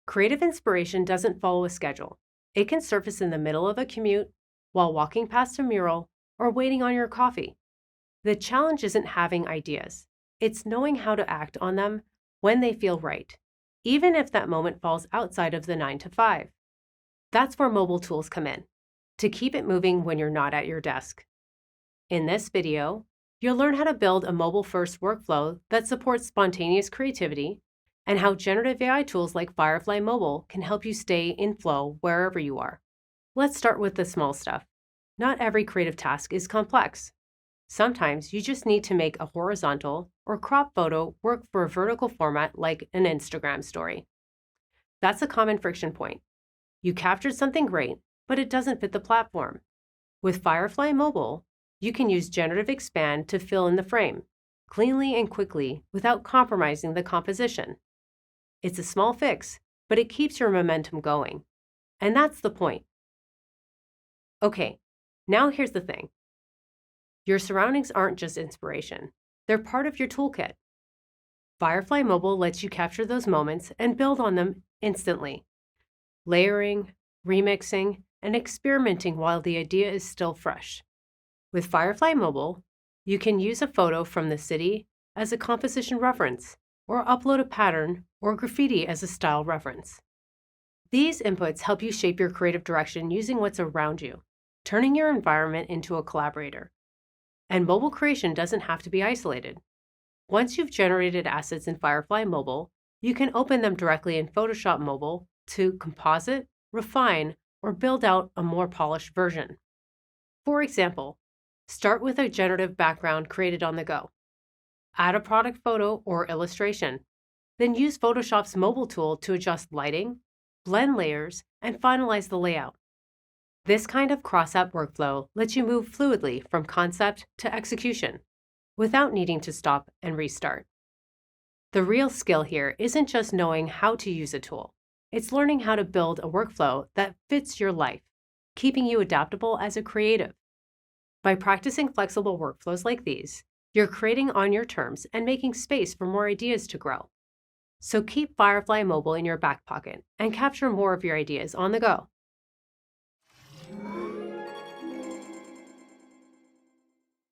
Creative inspiration doesn't follow a schedule. It can surface in the middle of a commute, while walking past a mural, or waiting on your coffee. The challenge isn't having ideas. It's knowing how to act on them when they feel right, even if that moment falls outside of the 9 to 5. That's where mobile tools come in, to keep it moving when you're not at your desk. In this video, you'll learn how to build a mobile-first workflow that supports spontaneous creativity and how generative AI tools like Firefly Mobile can help you stay in flow wherever you are. Let's start with the small stuff. Not every creative task is complex. Sometimes you just need to make a horizontal or crop photo work for a vertical format like an Instagram story. That's a common friction point. You captured something great, but it doesn't fit the platform. With Firefly Mobile, you can use Generative Expand to fill in the frame, cleanly and quickly without compromising the composition. It's a small fix, but it keeps your momentum going. And that's the point. Okay, now here's the thing. Your surroundings aren't just inspiration. They're part of your toolkit. Firefly Mobile lets you capture those moments and build on them instantly, layering, remixing, and experimenting while the idea is still fresh. With Firefly Mobile, you can use a photo from the city as a composition reference, or upload a pattern or graffiti as a style reference. These inputs help you shape your creative direction using what's around you, turning your environment into a collaborator. And mobile creation doesn't have to be isolated. Once you've generated assets in Firefly Mobile, you can open them directly in Photoshop Mobile to composite, refine, or build out a more polished version. For example, start with a generative background created on the go. Add a product photo or illustration. Then use Photoshop's mobile tool to adjust lighting, blend layers, and finalize the layout. This kind of cross-app workflow lets you move fluidly from concept to execution without needing to stop and restart. The real skill here isn't just knowing how to use a tool. It's learning how to build a workflow that fits your life, keeping you adaptable as a creative. By practicing flexible workflows like these, you're creating on your terms and making space for more ideas to grow. So keep Firefly Mobile in your back pocket and capture more of your ideas on the go.